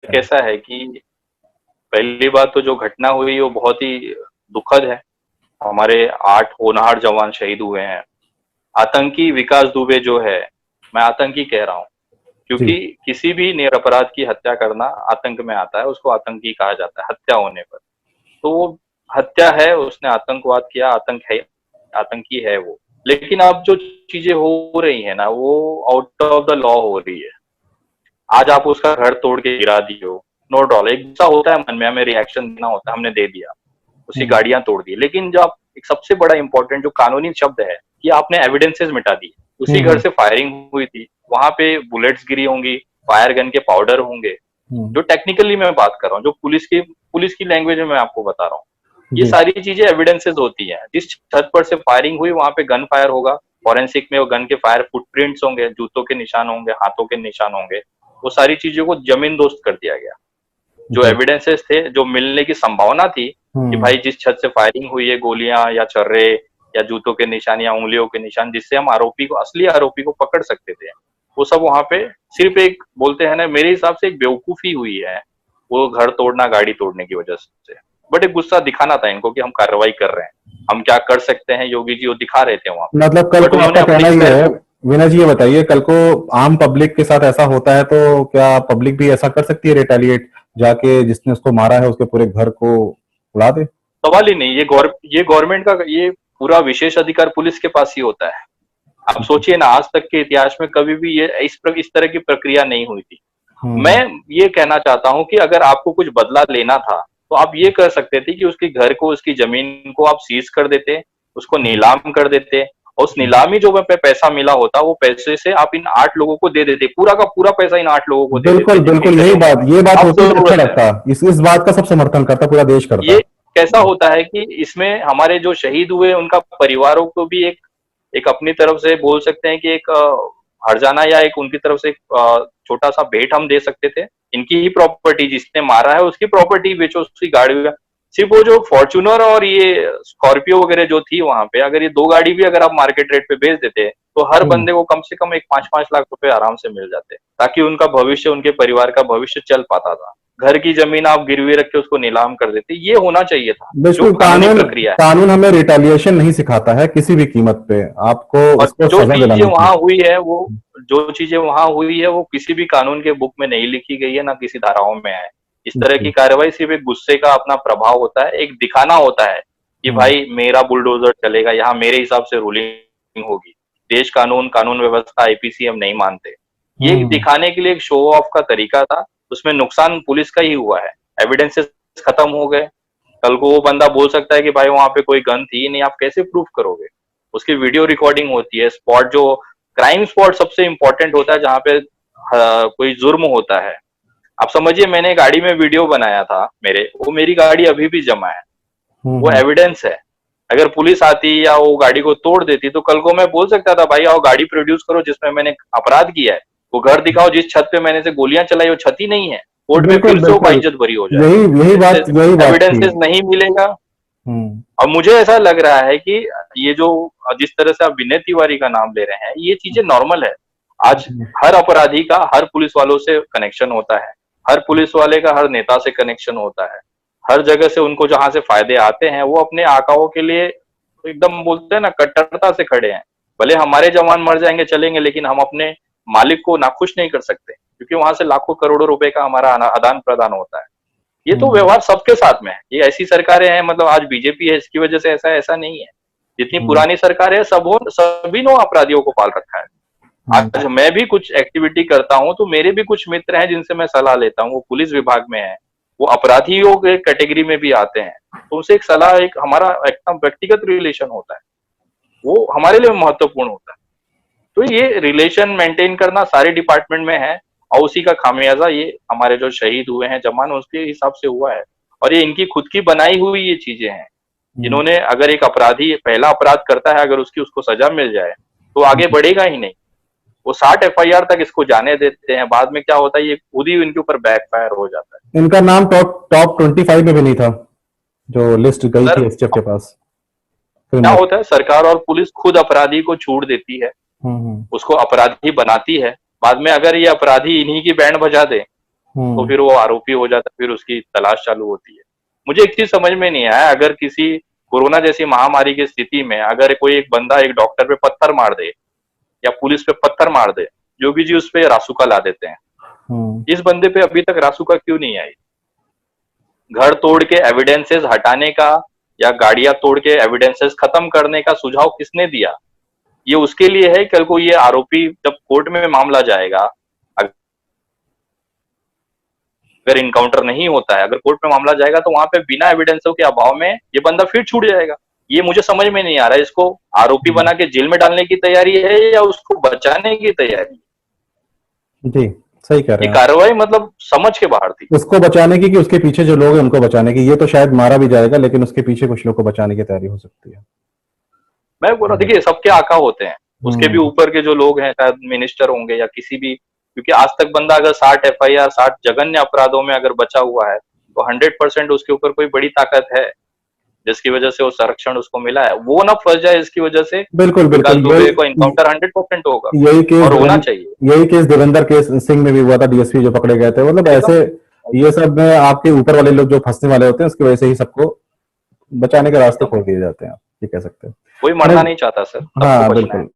कैसा है कि पहली बात तो जो घटना हुई वो बहुत ही दुखद है। हमारे 8 होनहार जवान शहीद हुए हैं। आतंकी विकास दुबे जो है, मैं आतंकी कह रहा हूँ जी। क्योंकि किसी भी निरपराध की हत्या करना आतंक में आता है, उसको आतंकी कहा जाता है हत्या होने पर। तो वो हत्या है, उसने आतंकवाद किया, आतंक है, आतंकी है वो। लेकिन अब जो चीजें हो रही है ना, वो आउट ऑफ द लॉ हो रही है। आज आप उसका घर तोड़ के गिरा दियो, नो डॉल, एक गुस्सा होता है मन में, हमें रिएक्शन देना होता है, हमने दे दिया, उसकी हम्म। गाड़ियां तोड़ दी। लेकिन जो आप एक सबसे बड़ा इंपॉर्टेंट जो कानूनी शब्द है कि आपने एविडेंसेस मिटा दी। उसी घर हम्म। से फायरिंग हुई थी, वहां पे बुलेट्स गिरी होंगी, फायर गन के पाउडर होंगे। हम्म। जो टेक्निकली मैं बात कर रहा हूँ, जो पुलिस की लैंग्वेज में मैं आपको बता रहा हूँ, ये जी। सारी चीजें एविडेंसेस होती हैं। जिस छत पर से फायरिंग हुई वहां पे गन फायर होगा, फॉरेंसिक में वो गन के फायर फुटप्रिंट्स होंगे, जूतों के निशान होंगे, हाथों के निशान होंगे। वो सारी चीजों को जमीन दोस्त कर दिया गया। जो जी। एविडेंसेस थे, जो मिलने की संभावना थी कि हम्म। भाई जिस छत से फायरिंग हुई है, गोलियां या छर्रे या जूतों के निशान या उंगलियों के निशान, जिससे हम आरोपी को, असली आरोपी को पकड़ सकते थे, वो सब वहां पे सिर्फ एक, बोलते हैं ना, मेरे हिसाब से एक बेवकूफी हुई है, वो घर तोड़ना, गाड़ी तोड़ने की वजह से। बट एक गुस्सा दिखाना था इनको कि हम कार्रवाई कर रहे हैं, हम क्या कर सकते हैं, योगी जी वो दिखा रहे थे वहां पे। मतलब कल बट को उन्होंने आपका अपने कहना ही ये पैर है, को, वीना जी ये बताइए, कल को आम पब्लिक के साथ ऐसा होता है तो क्या पब्लिक भी ऐसा कर सकती है, रिटेलिएट, जाके जिसने उसको मारा है उसके पूरे घर को उड़ा दे? सवाल ही नहीं। ये गवर्नमेंट का ये पूरा विशेष अधिकार पुलिस के पास ही होता है। आप सोचिए ना, आज तक के इतिहास में कभी भी ये इस तरह की प्रक्रिया नहीं हुई थी। मैं हम्म। ये कहना चाहता हूं कि अगर आपको कुछ बदला लेना था तो आप ये कर सकते थे कि उसके घर को, उसकी जमीन को आप सीज कर देते, उसको नीलाम कर देते, और उस नीलामी जो पैसा मिला होता, वो पैसे से आप इन 8 लोगों को दे देते, पूरा का पूरा पैसा इन 8 लोगों को दे बिल्कुल देते जिनके बिल्कुल, यही घरों में बात, ये बात अब होती तो अच्छा जरूरत है। लगता। इस बात का सब समर्थन करता, पूरा देश करता। ये कैसा होता है कि इसमें हमारे जो शहीद हुए उनका परिवारों को भी एक एक अपनी तरफ से बोल सकते हैं कि एक हर्जाना या एक उनकी तरफ से एक छोटा सा भेंट हम दे सकते थे। इनकी ही प्रॉपर्टी, जिसने मारा है उसकी प्रॉपर्टी बेचो, उसकी गाड़ी। सिर्फ वो जो फॉर्च्यूनर और ये स्कॉर्पियो वगैरह जो थी वहां पे, अगर ये 2 गाड़ी भी अगर आप मार्केट रेट पे बेच देते तो हर हम्म। बंदे को कम से कम एक 5-5 लाख रुपए आराम से मिल जाते, ताकि उनका भविष्य, उनके परिवार का भविष्य चल पाता था। घर की जमीन आप गिरवी रख के उसको नीलाम कर देते, ये होना चाहिए था जो बिल्कुल, कानूनी कानून प्रक्रिया है। कानून हमें रिटेलिएशन नहीं सिखाता है किसी भी कीमत पे, आपको और उसको जो सजा चीजें दिलानी वहां चाहिए। हुई है वो जो चीजें वहां हुई है वो किसी भी कानून के बुक में नहीं लिखी गई है, ना किसी धाराओं में है। इस तरह की जी। कार्रवाई सिर्फ एक गुस्से का अपना प्रभाव होता है, एक दिखाना होता है कि हम्म। भाई मेरा बुलडोजर चलेगा यहाँ, मेरे हिसाब से रूलिंग होगी, देश कानून, कानून व्यवस्था, आईपीसी हम नहीं मानते। ये हम्म। दिखाने के लिए एक शो ऑफ का तरीका था। उसमें नुकसान पुलिस का ही हुआ है, एविडेंसेस खत्म हो गए। कल को वो बंदा बोल सकता है कि भाई वहां पे कोई गन थी ही नहीं, आप कैसे प्रूफ करोगे? उसकी वीडियो रिकॉर्डिंग होती है, स्पॉट जो क्राइम स्पॉट सबसे इंपॉर्टेंट होता है, जहाँ पे कोई जुर्म होता है। आप समझिए, मैंने गाड़ी में वीडियो बनाया था मेरे, वो मेरी गाड़ी अभी भी जमा है, वो हम्म। एविडेंस है। अगर पुलिस आती या वो गाड़ी को तोड़ देती तो कल को मैं बोल सकता था भाई आओ गाड़ी प्रोड्यूस करो जिसमें मैंने अपराध किया है, वो घर दिखाओ जिस छत पे मैंने से गोलियां चलाई, वो छत ही नहीं है, कोर्ट में बिल्कुल फिर से वो बिल्कुल, बाइज्जत भरी हो यही यही जाएगी। बात, यही बात थी। एविडेंसेस नहीं मिलेगा। हम्म। अब मुझे ऐसा लग रहा है कि ये जो, जिस तरह से आप विनय तिवारी का नाम ले रहे हैं, ये चीजें नॉर्मल है। आज हर अपराधी का हर पुलिस वालों से कनेक्शन होता है, हर पुलिस वाले का हर नेता से कनेक्शन होता है, हर जगह से उनको जहां से फायदे आते हैं वो अपने आकाओं के लिए एकदम, बोलते हैं ना, कट्टरता से खड़े हैं। भले हमारे जवान मर जाएंगे चलेंगे, लेकिन हम अपने मालिक को नाखुश नहीं कर सकते, क्योंकि वहां से लाखों करोड़ों रुपए का हमारा आदान प्रदान होता है। ये तो हम्म। व्यवहार सबके साथ में है, ये ऐसी सरकारें हैं, मतलब आज बीजेपी है इसकी वजह से ऐसा ऐसा नहीं है। जितनी हम्म। पुरानी सरकार है, सभी ने अपराधियों को पाल रखा है। हम्म। आज मैं भी कुछ एक्टिविटी करता हूँ तो मेरे भी कुछ मित्र हैं जिनसे मैं सलाह लेता हूँ, वो पुलिस विभाग में है, वो अपराधियों के कैटेगरी में भी आते हैं, तो उनसे एक सलाह, एक हमारा एकदम व्यक्तिगत रिलेशन होता है, वो हमारे लिए महत्वपूर्ण होता है। तो ये रिलेशन मेंटेन करना सारे डिपार्टमेंट में है, और उसी का खामियाजा ये हमारे जो शहीद हुए हैं जवान, उसके हिसाब से हुआ है। और ये इनकी खुद की बनाई हुई ये चीजें हैं। हम्म। इन्होंने, अगर एक अपराधी पहला अपराध करता है, अगर उसकी उसको सजा मिल जाए तो आगे बढ़ेगा ही नहीं। वो 60 एफआईआर तक इसको जाने देते हैं, बाद में क्या होता है, ये खुद ही इनके ऊपर बैकफायर हो जाता है। इनका नाम टॉप टॉप 25 में भी नहीं था, जो लिस्ट गई सर, थी एसटीएफ के पास, क्या क्रिमिनल। होता है, सरकार और पुलिस खुद अपराधी को छूट देती है, हम्म। उसको अपराधी बनाती है। बाद में अगर ये अपराधी इन्हीं की बैंड बजा दे तो फिर वो आरोपी हो जाता है, फिर उसकी तलाश चालू होती है। मुझे एक चीज समझ में नहीं आया, अगर किसी कोरोना जैसी महामारी की स्थिति में अगर कोई एक बंदा एक डॉक्टर पे पत्थर मार दे या पुलिस पे पत्थर मार दे, योगी जी उस पे रासुका ला देते हैं। इस बंदे पे अभी तक रासुका क्यों नहीं आई? घर तोड़ के एविडेंसेस हटाने का या गाड़ियां तोड़ के एविडेंसेस खत्म करने का सुझाव किसने दिया? ये उसके लिए है, कल को ये आरोपी जब कोर्ट में मामला जाएगा, अगर इनकाउंटर नहीं होता है, अगर कोर्ट में मामला जाएगा तो वहां पे बिना एविडेंसों के अभाव में ये बंदा फिर छूट जाएगा। ये मुझे समझ में नहीं आ रहा है, इसको आरोपी बना के जेल में डालने की तैयारी है या उसको बचाने की तैयारी है? जी, सही कह रहे ये हैं। कार्रवाई मतलब समझ के बाहर थी। उसको बचाने की कि उसके पीछे जो लोग हैं उनको बचाने की, ये तो शायद मारा भी जाएगा लेकिन उसके पीछे कुछ लोग को बचाने की तैयारी हो सकती है। मैं बोल रहा, देखिए सबके आका होते हैं, उसके भी ऊपर के जो लोग हैं, शायद मिनिस्टर होंगे या किसी भी, क्योंकि आज तक बंदा अगर 60 FIR 60 जघन्य अपराधों में अगर बचा हुआ है तो 100% उसके ऊपर कोई बड़ी ताकत है जिसकी वजह से वो संरक्षण उसको मिला है। वो ना फंस जाए इसकी वजह से। बिल्कुल विकास बिल्कुल, दुबे को इनकाउंटर 100% होगा यही केस और होना चाहिए। यही केस देवेंद्र केस सिंह में भी हुआ था, DSP जो पकड़े गए थे। मतलब ऐसे ये सब में आपके ऊपर वाले लोग जो फंसने वाले होते हैं उसकी वजह से ही सबको बचाने के रास्ते खोल दिए जाते हैं, ये कह सकते हैं। कोई मरना नहीं चाहता सर, सबको हाँ बचना है। बिल्कुल।